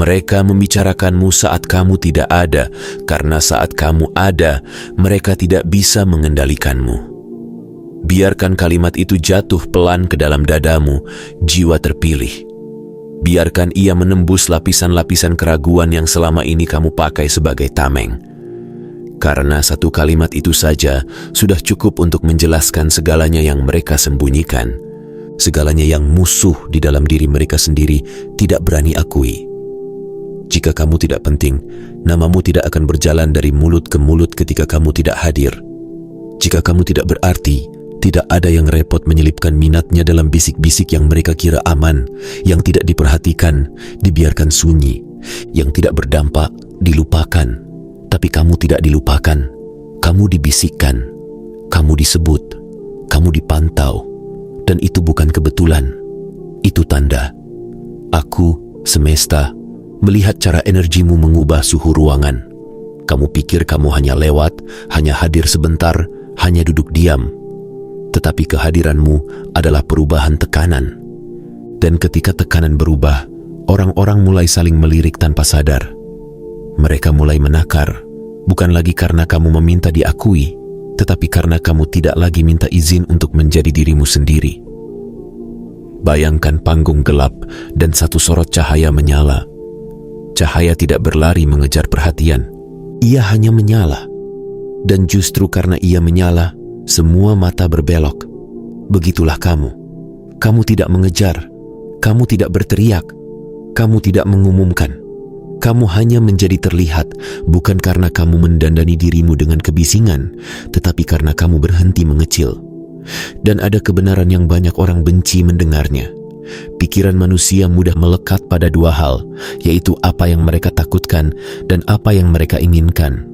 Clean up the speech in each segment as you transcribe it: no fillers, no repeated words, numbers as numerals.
Mereka membicarakanmu saat kamu tidak ada, karena saat kamu ada, mereka tidak bisa mengendalikanmu. Biarkan kalimat itu jatuh pelan ke dalam dadamu, jiwa terpilih. Biarkan ia menembus lapisan-lapisan keraguan yang selama ini kamu pakai sebagai tameng. Karena satu kalimat itu saja sudah cukup untuk menjelaskan segalanya yang mereka sembunyikan. Segalanya yang musuh di dalam diri mereka sendiri tidak berani akui. Jika kamu tidak penting, namamu tidak akan berjalan dari mulut ke mulut ketika kamu tidak hadir. Jika kamu tidak berarti, tidak ada yang repot menyelipkan minatnya dalam bisik-bisik yang mereka kira aman, yang tidak diperhatikan, dibiarkan sunyi, yang tidak berdampak, dilupakan. Tapi kamu tidak dilupakan, kamu dibisikkan, kamu disebut, kamu dipantau, dan itu bukan kebetulan, itu tanda. Aku, semesta, melihat cara energimu mengubah suhu ruangan. Kamu pikir kamu hanya lewat, hanya hadir sebentar, hanya duduk diam. Tetapi kehadiranmu adalah perubahan tekanan. Dan ketika tekanan berubah, orang-orang mulai saling melirik tanpa sadar. Mereka mulai menakar, bukan lagi karena kamu meminta diakui, tetapi karena kamu tidak lagi minta izin untuk menjadi dirimu sendiri. Bayangkan panggung gelap dan satu sorot cahaya menyala. Cahaya tidak berlari mengejar perhatian, ia hanya menyala. Dan justru karena ia menyala, semua mata berbelok. Begitulah kamu. Kamu tidak mengejar, kamu tidak berteriak, kamu tidak mengumumkan. Kamu hanya menjadi terlihat, bukan karena kamu mendandani dirimu dengan kebisingan, tetapi karena kamu berhenti mengecil. Dan ada kebenaran yang banyak orang benci mendengarnya. Pikiran manusia mudah melekat pada dua hal, yaitu apa yang mereka takutkan dan apa yang mereka inginkan.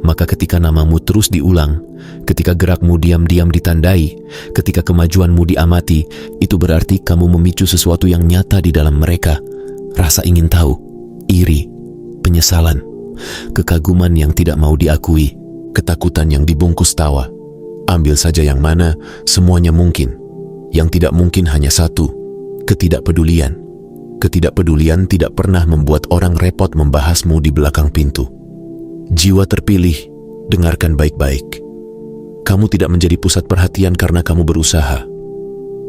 Maka ketika namamu terus diulang, ketika gerakmu diam-diam ditandai, ketika kemajuanmu diamati, itu berarti kamu memicu sesuatu yang nyata di dalam mereka. Rasa ingin tahu, iri, penyesalan, kekaguman yang tidak mau diakui, ketakutan yang dibungkus tawa. Ambil saja yang mana, semuanya mungkin. Yang tidak mungkin hanya satu, ketidakpedulian. Ketidakpedulian tidak pernah membuat orang repot membahasmu di belakang pintu. Jiwa terpilih, dengarkan baik-baik. Kamu tidak menjadi pusat perhatian karena kamu berusaha.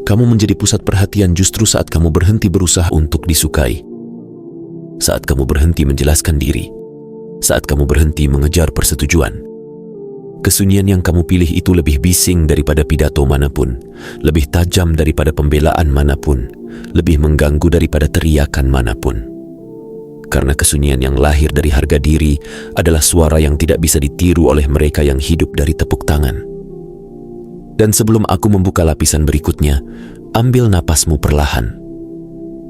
Kamu menjadi pusat perhatian justru saat kamu berhenti berusaha untuk disukai. Saat kamu berhenti menjelaskan diri. Saat kamu berhenti mengejar persetujuan. Kesunyian yang kamu pilih itu lebih bising daripada pidato manapun, lebih tajam daripada pembelaan manapun, lebih mengganggu daripada teriakan manapun. Karena kesunyian yang lahir dari harga diri adalah suara yang tidak bisa ditiru oleh mereka yang hidup dari tepuk tangan. Dan sebelum aku membuka lapisan berikutnya, ambil napasmu perlahan.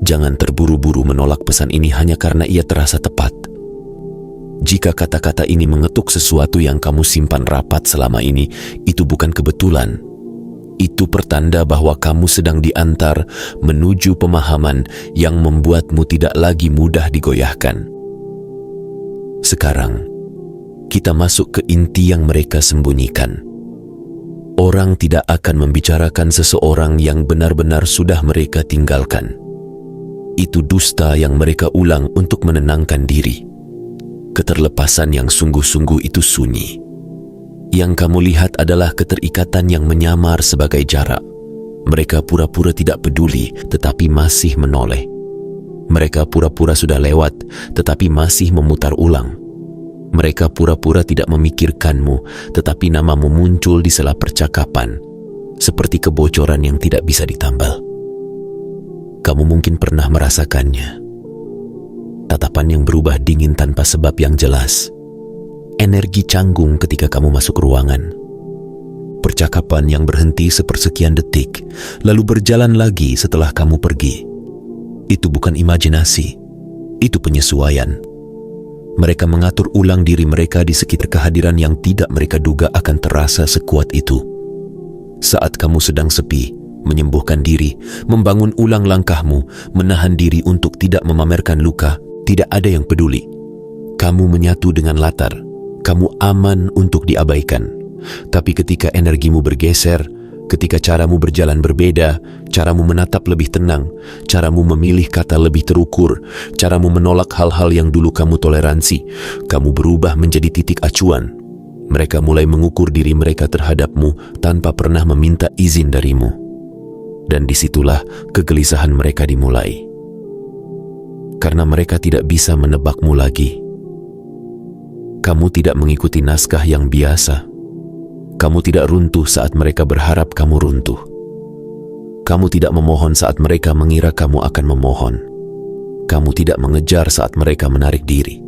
Jangan terburu-buru menolak pesan ini hanya karena ia terasa tepat. Jika kata-kata ini mengetuk sesuatu yang kamu simpan rapat selama ini, itu bukan kebetulan. Itu pertanda bahwa kamu sedang diantar menuju pemahaman yang membuatmu tidak lagi mudah digoyahkan. Sekarang, kita masuk ke inti yang mereka sembunyikan. Orang tidak akan membicarakan seseorang yang benar-benar sudah mereka tinggalkan. Itu dusta yang mereka ulang untuk menenangkan diri. Keterlepasan yang sungguh-sungguh itu sunyi. Yang kamu lihat adalah keterikatan yang menyamar sebagai jarak. Mereka pura-pura tidak peduli, tetapi masih menoleh. Mereka pura-pura sudah lewat, tetapi masih memutar ulang. Mereka pura-pura tidak memikirkanmu, tetapi namamu muncul di sela percakapan, seperti kebocoran yang tidak bisa ditambal. Kamu mungkin pernah merasakannya. Tatapan yang berubah dingin tanpa sebab yang jelas. Energi canggung ketika kamu masuk ruangan. Percakapan yang berhenti sepersekian detik, lalu berjalan lagi setelah kamu pergi. Itu bukan imajinasi, itu penyesuaian. Mereka mengatur ulang diri mereka di sekitar kehadiran yang tidak mereka duga akan terasa sekuat itu. Saat kamu sedang sepi, menyembuhkan diri, membangun ulang langkahmu, menahan diri untuk tidak memamerkan luka, tidak ada yang peduli. Kamu menyatu dengan latar, kamu aman untuk diabaikan. Tapi ketika energimu bergeser, Ketika caramu berjalan berbeda, caramu menatap lebih tenang, caramu memilih kata lebih terukur, caramu menolak hal-hal yang dulu kamu toleransi, kamu berubah menjadi titik acuan. Mereka mulai mengukur diri mereka terhadapmu tanpa pernah meminta izin darimu. Dan disitulah kegelisahan mereka dimulai. Karena mereka tidak bisa menebakmu lagi. Kamu tidak mengikuti naskah yang biasa. Kamu tidak runtuh saat mereka berharap kamu runtuh. Kamu tidak memohon saat mereka mengira kamu akan memohon. Kamu tidak mengejar saat mereka menarik diri.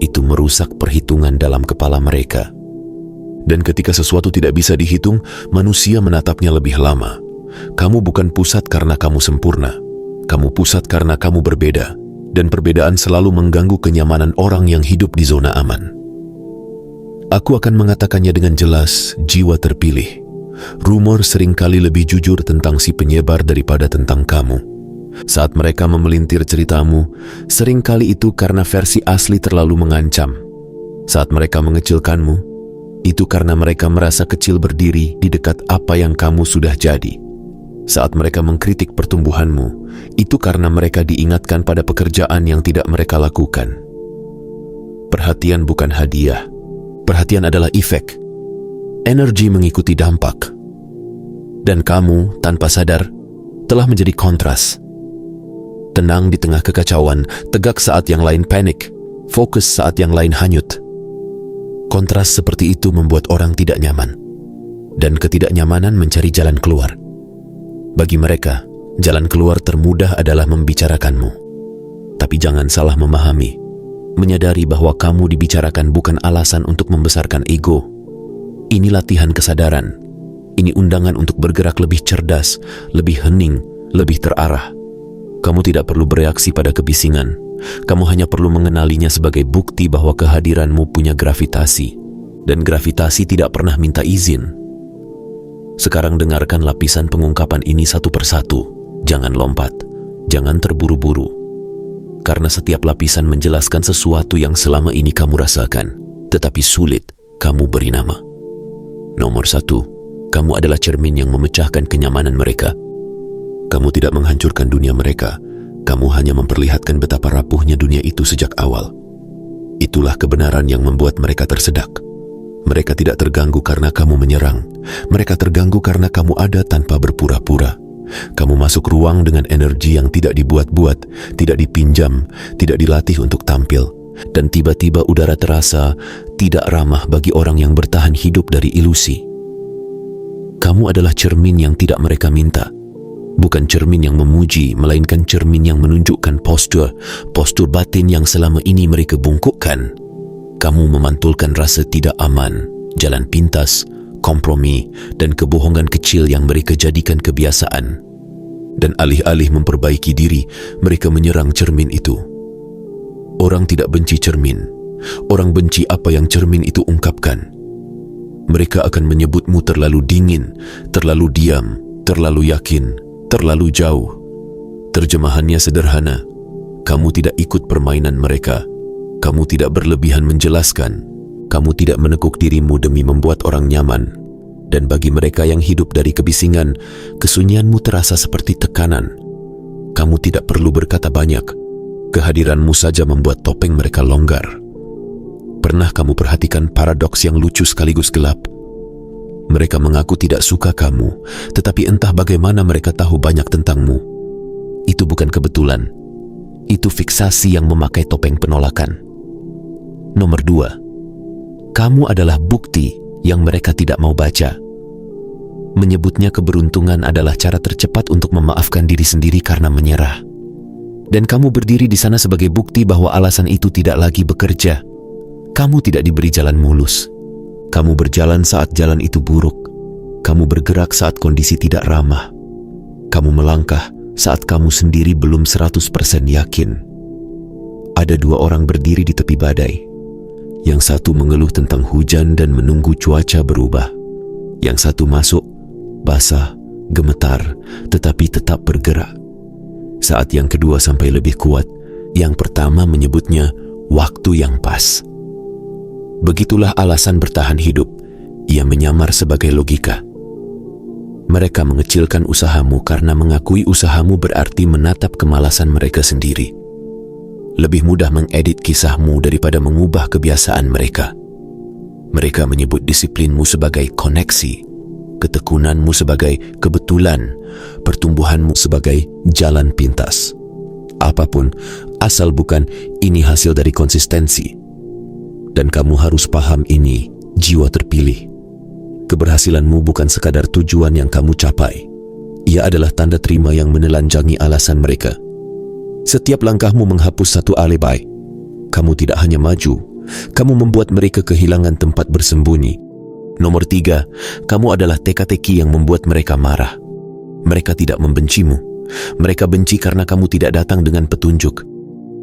Itu merusak perhitungan dalam kepala mereka. Dan ketika sesuatu tidak bisa dihitung, manusia menatapnya lebih lama. Kamu bukan pusat karena kamu sempurna. Kamu pusat karena kamu berbeda. Dan perbedaan selalu mengganggu kenyamanan orang yang hidup di zona aman. Aku akan mengatakannya dengan jelas, jiwa terpilih. Rumor seringkali lebih jujur tentang si penyebar daripada tentang kamu. Saat mereka memelintir ceritamu, seringkali itu karena versi asli terlalu mengancam. Saat mereka mengecilkanmu, itu karena mereka merasa kecil berdiri di dekat apa yang kamu sudah jadi. Saat mereka mengkritik pertumbuhanmu, itu karena mereka diingatkan pada pekerjaan yang tidak mereka lakukan. Perhatian bukan hadiah. Perhatian adalah efek. Energi mengikuti dampak. Dan kamu, tanpa sadar, telah menjadi kontras. Tenang di tengah kekacauan, tegak saat yang lain panik, fokus saat yang lain hanyut. Kontras seperti itu membuat orang tidak nyaman. Dan ketidaknyamanan mencari jalan keluar. Bagi mereka, jalan keluar termudah adalah membicarakanmu. Tapi jangan salah memahami. Menyadari bahwa kamu dibicarakan bukan alasan untuk membesarkan ego. Ini latihan kesadaran. Ini undangan untuk bergerak lebih cerdas, lebih hening, lebih terarah. Kamu tidak perlu bereaksi pada kebisingan. Kamu hanya perlu mengenalinya sebagai bukti bahwa kehadiranmu punya gravitasi. Dan gravitasi tidak pernah minta izin. Sekarang dengarkan lapisan pengungkapan ini satu persatu. Jangan lompat. Jangan terburu-buru. Karena setiap lapisan menjelaskan sesuatu yang selama ini kamu rasakan, tetapi sulit kamu beri nama. Nomor 1, kamu adalah cermin yang memecahkan kenyamanan mereka. Kamu tidak menghancurkan dunia mereka, kamu hanya memperlihatkan betapa rapuhnya dunia itu sejak awal. Itulah kebenaran yang membuat mereka tersedak. Mereka tidak terganggu karena kamu menyerang. Mereka terganggu karena kamu ada tanpa berpura-pura. Kamu masuk ruang dengan energi yang tidak dibuat-buat, tidak dipinjam, tidak dilatih untuk tampil. Dan tiba-tiba udara terasa tidak ramah bagi orang yang bertahan hidup dari ilusi. Kamu adalah cermin yang tidak mereka minta. Bukan cermin yang memuji, melainkan cermin yang menunjukkan postur batin yang selama ini mereka bungkukkan. Kamu memantulkan rasa tidak aman, jalan pintas, kompromi, dan kebohongan kecil yang mereka jadikan kebiasaan. Dan alih-alih memperbaiki diri, mereka menyerang cermin itu. Orang tidak benci cermin. Orang benci apa yang cermin itu ungkapkan. Mereka akan menyebutmu terlalu dingin, terlalu diam, terlalu yakin, terlalu jauh. Terjemahannya sederhana. Kamu tidak ikut permainan mereka. Kamu tidak berlebihan menjelaskan. Kamu tidak menekuk dirimu demi membuat orang nyaman. Dan bagi mereka yang hidup dari kebisingan, kesunyianmu terasa seperti tekanan. Kamu tidak perlu berkata banyak. Kehadiranmu saja membuat topeng mereka longgar. Pernah kamu perhatikan paradoks yang lucu sekaligus gelap? Mereka mengaku tidak suka kamu, tetapi entah bagaimana mereka tahu banyak tentangmu. Itu bukan kebetulan. Itu fiksasi yang memakai topeng penolakan. Nomor 2. Kamu adalah bukti yang mereka tidak mau baca. Menyebutnya keberuntungan adalah cara tercepat untuk memaafkan diri sendiri karena menyerah. Dan kamu berdiri di sana sebagai bukti bahwa alasan itu tidak lagi bekerja. Kamu tidak diberi jalan mulus. Kamu berjalan saat jalan itu buruk. Kamu bergerak saat kondisi tidak ramah. Kamu melangkah saat kamu sendiri belum 100% yakin. Ada 2 orang berdiri di tepi badai. Yang satu mengeluh tentang hujan dan menunggu cuaca berubah. Yang satu masuk, basah, gemetar, tetapi tetap bergerak. Saat yang kedua sampai lebih kuat, yang pertama menyebutnya waktu yang pas. Begitulah alasan bertahan hidup. Ia menyamar sebagai logika. Mereka mengecilkan usahamu karena mengakui usahamu berarti menatap kemalasan mereka sendiri. Lebih mudah mengedit kisahmu daripada mengubah kebiasaan mereka. Mereka menyebut disiplinmu sebagai koneksi, ketekunanmu sebagai kebetulan, pertumbuhanmu sebagai jalan pintas. Apapun, asal bukan ini hasil dari konsistensi. Dan kamu harus paham ini, jiwa terpilih. Keberhasilanmu bukan sekadar tujuan yang kamu capai. Ia adalah tanda terima yang menelanjangi alasan mereka. Setiap langkahmu menghapus satu alibi. Kamu tidak hanya maju, kamu membuat mereka kehilangan tempat bersembunyi. Nomor 3, kamu adalah teka-teki yang membuat mereka marah. Mereka tidak membencimu. Mereka benci karena kamu tidak datang dengan petunjuk.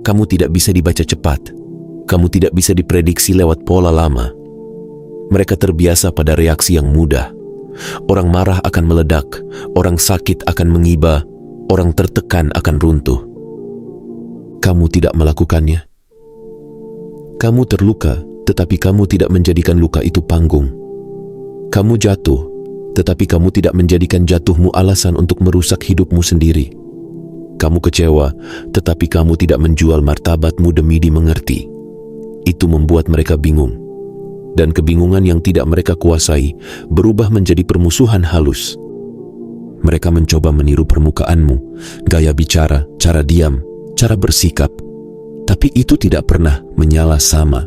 Kamu tidak bisa dibaca cepat. Kamu tidak bisa diprediksi lewat pola lama. Mereka terbiasa pada reaksi yang mudah. Orang marah akan meledak, orang sakit akan mengiba, orang tertekan akan runtuh. Kamu tidak melakukannya. Kamu terluka, tetapi kamu tidak menjadikan luka itu panggung. Kamu jatuh, tetapi kamu tidak menjadikan jatuhmu alasan untuk merusak hidupmu sendiri. Kamu kecewa, tetapi kamu tidak menjual martabatmu demi dimengerti. Itu membuat mereka bingung. Dan kebingungan yang tidak mereka kuasai berubah menjadi permusuhan halus. Mereka mencoba meniru permukaanmu, gaya bicara, cara diam, cara bersikap. Tapi itu tidak pernah menyala sama.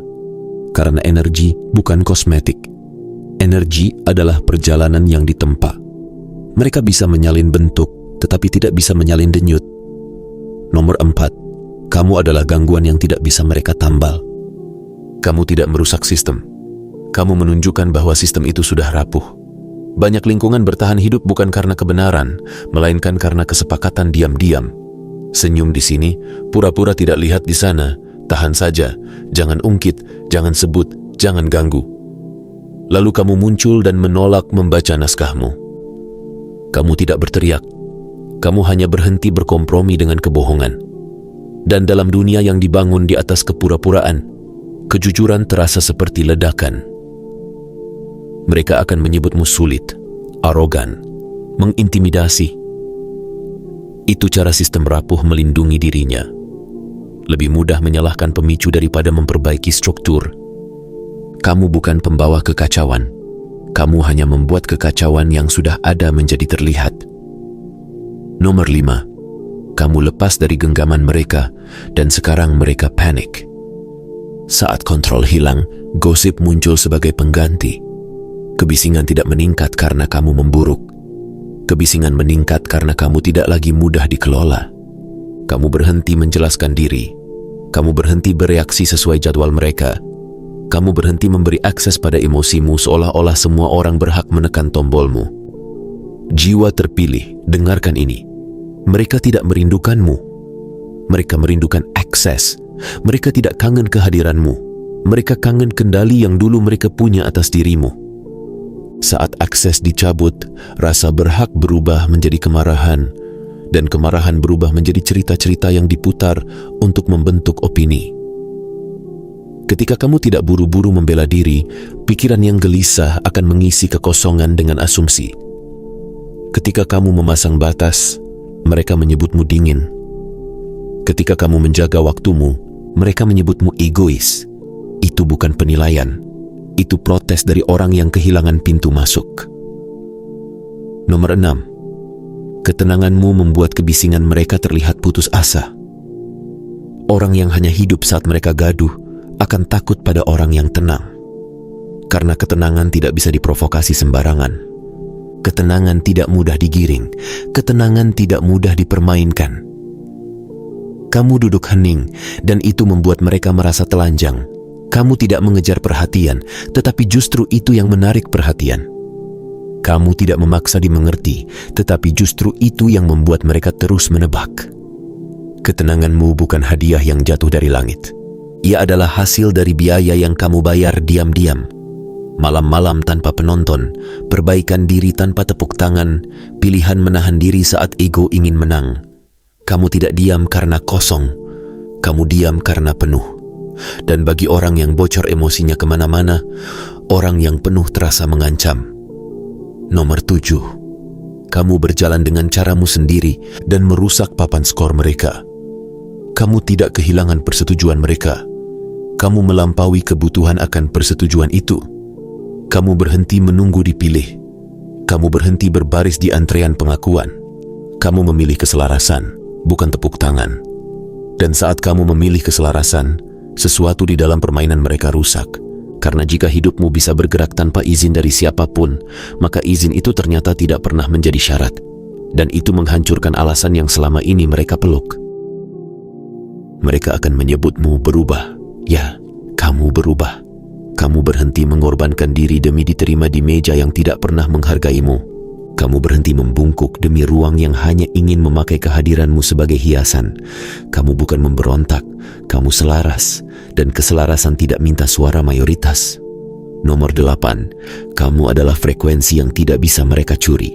Karena energi bukan kosmetik. Energi adalah perjalanan yang ditempa. Mereka bisa menyalin bentuk, tetapi tidak bisa menyalin denyut. Nomor 4, kamu adalah gangguan yang tidak bisa mereka tambal. Kamu tidak merusak sistem. Kamu menunjukkan bahwa sistem itu sudah rapuh. Banyak lingkungan bertahan hidup bukan karena kebenaran, melainkan karena kesepakatan diam-diam. Senyum di sini, pura-pura tidak lihat di sana. Tahan saja, jangan ungkit, jangan sebut, jangan ganggu. Lalu kamu muncul dan menolak membaca naskahmu. Kamu tidak berteriak. Kamu hanya berhenti berkompromi dengan kebohongan. Dan dalam dunia yang dibangun di atas kepura-puraan, kejujuran terasa seperti ledakan. Mereka akan menyebutmu sulit, arogan, mengintimidasi. Itu cara sistem rapuh melindungi dirinya. Lebih mudah menyalahkan pemicu daripada memperbaiki struktur. Kamu bukan pembawa kekacauan. Kamu hanya membuat kekacauan yang sudah ada menjadi terlihat. Nomor 5, kamu lepas dari genggaman mereka dan sekarang mereka panik. Saat kontrol hilang, gosip muncul sebagai pengganti. Kebisingan tidak meningkat karena kamu memburuk. Kebisingan meningkat karena kamu tidak lagi mudah dikelola. Kamu berhenti menjelaskan diri. Kamu berhenti bereaksi sesuai jadwal mereka. Kamu berhenti memberi akses pada emosimu seolah-olah semua orang berhak menekan tombolmu. Jiwa terpilih, dengarkan ini. Mereka tidak merindukanmu. Mereka merindukan akses. Mereka tidak kangen kehadiranmu. Mereka kangen kendali yang dulu mereka punya atas dirimu. Saat akses dicabut, rasa berhak berubah menjadi kemarahan, dan kemarahan berubah menjadi cerita-cerita yang diputar untuk membentuk opini. Ketika kamu tidak buru-buru membela diri, pikiran yang gelisah akan mengisi kekosongan dengan asumsi. Ketika kamu memasang batas, mereka menyebutmu dingin. Ketika kamu menjaga waktumu, mereka menyebutmu egois. Itu bukan penilaian. Itu protes dari orang yang kehilangan pintu masuk. Nomor 6, ketenanganmu membuat kebisingan mereka terlihat putus asa. Orang yang hanya hidup saat mereka gaduh akan takut pada orang yang tenang. Karena ketenangan tidak bisa diprovokasi sembarangan. Ketenangan tidak mudah digiring. Ketenangan tidak mudah dipermainkan. Kamu duduk hening, dan itu membuat mereka merasa telanjang. Kamu tidak mengejar perhatian, tetapi justru itu yang menarik perhatian. Kamu tidak memaksa dimengerti, tetapi justru itu yang membuat mereka terus menebak. Ketenanganmu bukan hadiah yang jatuh dari langit. Ia adalah hasil dari biaya yang kamu bayar diam-diam. Malam-malam tanpa penonton, perbaikan diri tanpa tepuk tangan, pilihan menahan diri saat ego ingin menang. Kamu tidak diam karena kosong, kamu diam karena penuh. Dan bagi orang yang bocor emosinya kemana-mana, orang yang penuh terasa mengancam. Nomor 7, Kamu berjalan dengan caramu sendiri dan merusak papan skor mereka. Kamu tidak kehilangan persetujuan mereka. Kamu melampaui kebutuhan akan persetujuan itu. Kamu berhenti menunggu dipilih. Kamu berhenti berbaris di antrean pengakuan. Kamu memilih keselarasan, bukan tepuk tangan. Dan saat kamu memilih keselarasan, sesuatu di dalam permainan mereka rusak. Karena jika hidupmu bisa bergerak tanpa izin dari siapapun, maka izin itu ternyata tidak pernah menjadi syarat. Dan itu menghancurkan alasan yang selama ini mereka peluk. Mereka akan menyebutmu berubah. Ya, kamu berubah. Kamu berhenti mengorbankan diri demi diterima di meja yang tidak pernah menghargaimu. Kamu berhenti membungkuk demi ruang yang hanya ingin memakai kehadiranmu sebagai hiasan. Kamu bukan memberontak, kamu selaras, dan keselarasan tidak minta suara mayoritas. Nomor 8, kamu adalah frekuensi yang tidak bisa mereka curi.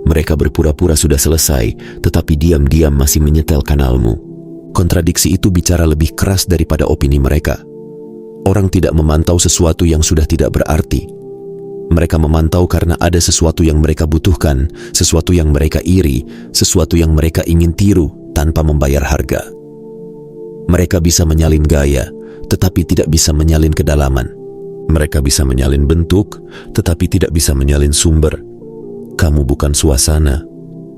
Mereka berpura-pura sudah selesai, tetapi diam-diam masih menyetel kanalmu. Kontradiksi itu bicara lebih keras daripada opini mereka. Orang tidak memantau sesuatu yang sudah tidak berarti. Mereka memantau karena ada sesuatu yang mereka butuhkan, sesuatu yang mereka iri, sesuatu yang mereka ingin tiru tanpa membayar harga. Mereka bisa menyalin gaya, tetapi tidak bisa menyalin kedalaman. Mereka bisa menyalin bentuk, tetapi tidak bisa menyalin sumber. Kamu bukan suasana,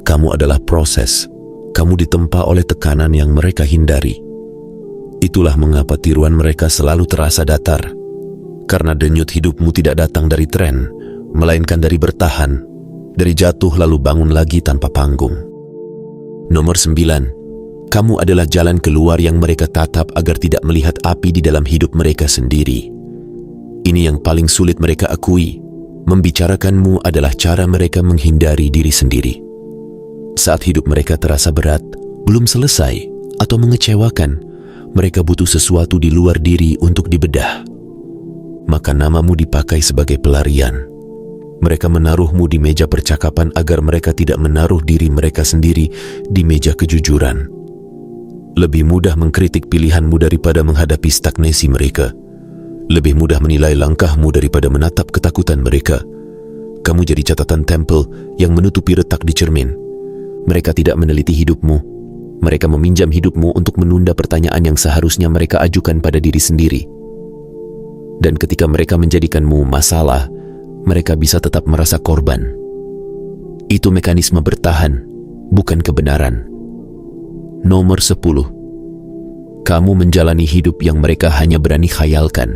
kamu adalah proses. Kamu ditempa oleh tekanan yang mereka hindari. Itulah mengapa tiruan mereka selalu terasa datar. Karena denyut hidupmu tidak datang dari tren, melainkan dari bertahan, dari jatuh lalu bangun lagi tanpa panggung. Nomor 9, kamu adalah jalan keluar yang mereka tatap agar tidak melihat api di dalam hidup mereka sendiri. Ini yang paling sulit mereka akui. Membicarakanmu adalah cara mereka menghindari diri sendiri. Saat hidup mereka terasa berat, belum selesai, atau mengecewakan, mereka butuh sesuatu di luar diri untuk dibedah. Maka namamu dipakai sebagai pelarian. Mereka menaruhmu di meja percakapan agar mereka tidak menaruh diri mereka sendiri di meja kejujuran. Lebih mudah mengkritik pilihanmu daripada menghadapi stagnasi mereka. Lebih mudah menilai langkahmu daripada menatap ketakutan mereka. Kamu jadi catatan tempel yang menutupi retak di cermin. Mereka tidak meneliti hidupmu. Mereka meminjam hidupmu untuk menunda pertanyaan yang seharusnya mereka ajukan pada diri sendiri. Dan ketika mereka menjadikanmu masalah, mereka bisa tetap merasa korban. Itu mekanisme bertahan, bukan kebenaran. Nomor 10, kamu menjalani hidup yang mereka hanya berani khayalkan.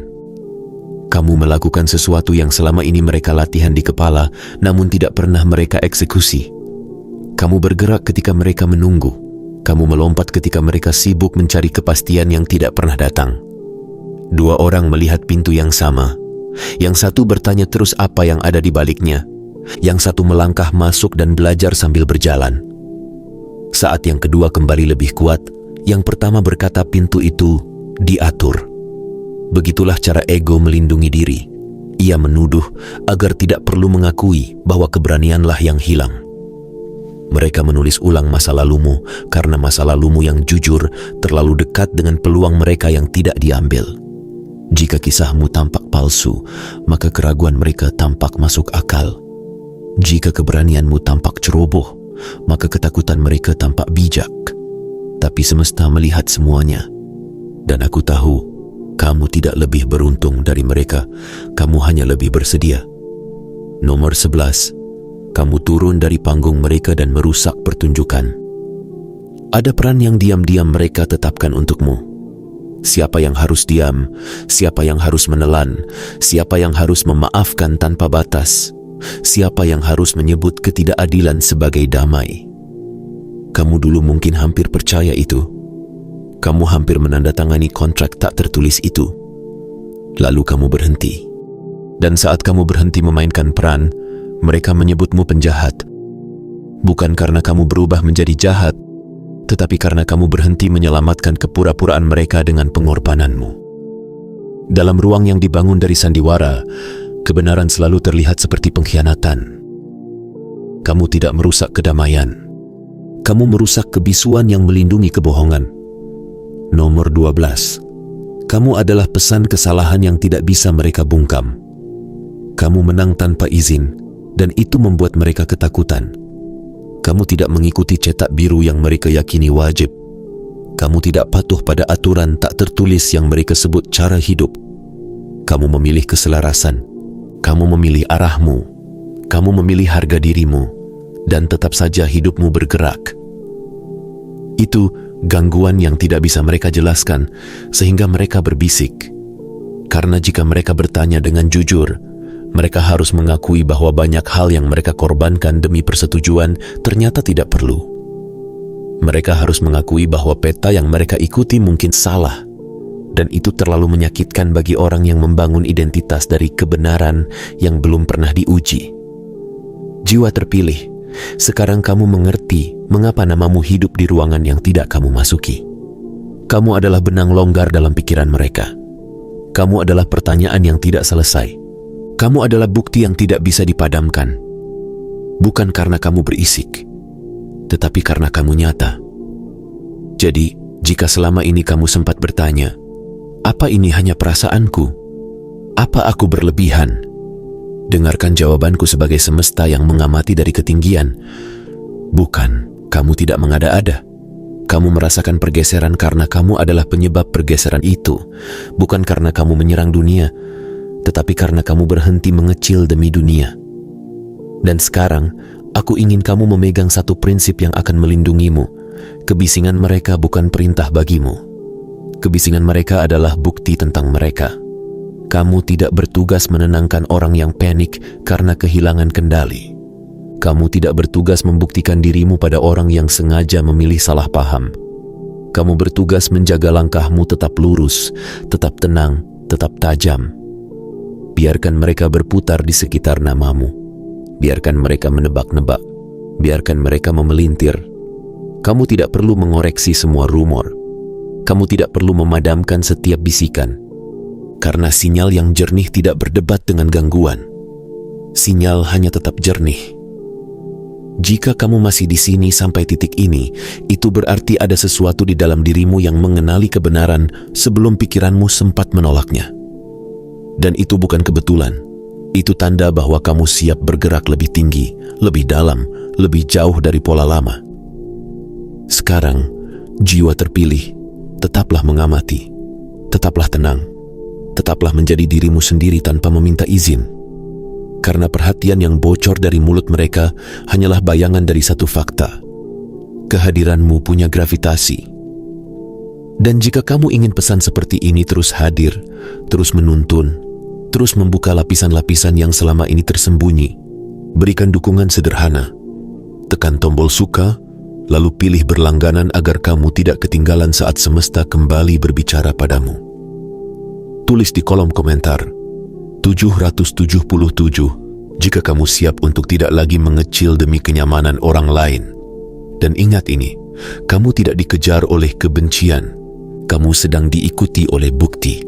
Kamu melakukan sesuatu yang selama ini mereka latihan di kepala, namun tidak pernah mereka eksekusi. Kamu bergerak ketika mereka menunggu. Kamu melompat ketika mereka sibuk mencari kepastian yang tidak pernah datang. Dua orang melihat pintu yang sama. Yang satu bertanya terus apa yang ada di baliknya. Yang satu melangkah masuk dan belajar sambil berjalan. Saat yang kedua kembali lebih kuat, yang pertama berkata pintu itu diatur. Begitulah cara ego melindungi diri. Ia menuduh agar tidak perlu mengakui bahwa keberanianlah yang hilang. Mereka menulis ulang masa lalumu karena masa lalumu yang jujur terlalu dekat dengan peluang mereka yang tidak diambil. Jika kisahmu tampak palsu, maka keraguan mereka tampak masuk akal. Jika keberanianmu tampak ceroboh, maka ketakutan mereka tampak bijak. Tapi semesta melihat semuanya. Dan aku tahu, kamu tidak lebih beruntung dari mereka. Kamu hanya lebih bersedia. Nomor 11, kamu turun dari panggung mereka dan merusak pertunjukan. Ada peran yang diam-diam mereka tetapkan untukmu. Siapa yang harus diam, siapa yang harus menelan, siapa yang harus memaafkan tanpa batas, siapa yang harus menyebut ketidakadilan sebagai damai. Kamu dulu mungkin hampir percaya itu. Kamu hampir menandatangani kontrak tak tertulis itu. Lalu kamu berhenti. Dan saat kamu berhenti memainkan peran, mereka menyebutmu penjahat. Bukan karena kamu berubah menjadi jahat, tetapi karena kamu berhenti menyelamatkan kepura-puraan mereka dengan pengorbananmu. Dalam ruang yang dibangun dari sandiwara, kebenaran selalu terlihat seperti pengkhianatan. Kamu tidak merusak kedamaian. Kamu merusak kebisuan yang melindungi kebohongan. Nomor 12, kamu adalah pesan kesalahan yang tidak bisa mereka bungkam. Kamu menang tanpa izin, dan itu membuat mereka ketakutan. Kamu tidak mengikuti cetak biru yang mereka yakini wajib. Kamu tidak patuh pada aturan tak tertulis yang mereka sebut cara hidup. Kamu memilih keselarasan. Kamu memilih arahmu. Kamu memilih harga dirimu. Dan tetap saja hidupmu bergerak. Itu gangguan yang tidak bisa mereka jelaskan, sehingga mereka berbisik. Karena jika mereka bertanya dengan jujur, mereka harus mengakui bahwa banyak hal yang mereka korbankan demi persetujuan ternyata tidak perlu. Mereka harus mengakui bahwa peta yang mereka ikuti mungkin salah, dan itu terlalu menyakitkan bagi orang yang membangun identitas dari kebenaran yang belum pernah diuji. Jiwa terpilih, sekarang kamu mengerti mengapa namamu hidup di ruangan yang tidak kamu masuki. Kamu adalah benang longgar dalam pikiran mereka. Kamu adalah pertanyaan yang tidak selesai. Kamu adalah bukti yang tidak bisa dipadamkan. Bukan karena kamu berisik, tetapi karena kamu nyata. Jadi, jika selama ini kamu sempat bertanya, apa ini hanya perasaanku? Apa aku berlebihan? Dengarkan jawabanku sebagai semesta yang mengamati dari ketinggian. Bukan, kamu tidak mengada-ada. Kamu merasakan pergeseran karena kamu adalah penyebab pergeseran itu. Bukan karena kamu menyerang dunia, tetapi karena kamu berhenti mengecil demi dunia. Dan sekarang, aku ingin kamu memegang satu prinsip yang akan melindungimu. Kebisingan mereka bukan perintah bagimu. Kebisingan mereka adalah bukti tentang mereka. Kamu tidak bertugas menenangkan orang yang panik karena kehilangan kendali. Kamu tidak bertugas membuktikan dirimu pada orang yang sengaja memilih salah paham. Kamu bertugas menjaga langkahmu tetap lurus, tetap tenang, tetap tajam. Biarkan mereka berputar di sekitar namamu. Biarkan mereka menebak-nebak. Biarkan mereka memelintir. Kamu tidak perlu mengoreksi semua rumor. Kamu tidak perlu memadamkan setiap bisikan. Karena sinyal yang jernih tidak berdebat dengan gangguan. Sinyal hanya tetap jernih. Jika kamu masih di sini sampai titik ini, itu berarti ada sesuatu di dalam dirimu yang mengenali kebenaran sebelum pikiranmu sempat menolaknya. Dan itu bukan kebetulan. Itu tanda bahwa kamu siap bergerak lebih tinggi, lebih dalam, lebih jauh dari pola lama. Sekarang, jiwa terpilih, tetaplah mengamati, tetaplah tenang, tetaplah menjadi dirimu sendiri tanpa meminta izin. Karena perhatian yang bocor dari mulut mereka hanyalah bayangan dari satu fakta. Kehadiranmu punya gravitasi. Dan jika kamu ingin pesan seperti ini terus hadir, terus menuntun, terus membuka lapisan-lapisan yang selama ini tersembunyi, berikan dukungan sederhana. Tekan tombol suka, lalu pilih berlangganan agar kamu tidak ketinggalan saat semesta kembali berbicara padamu. Tulis di kolom komentar 777 jika kamu siap untuk tidak lagi mengecil demi kenyamanan orang lain. Dan ingat ini, kamu tidak dikejar oleh kebencian, kamu sedang diikuti oleh bukti.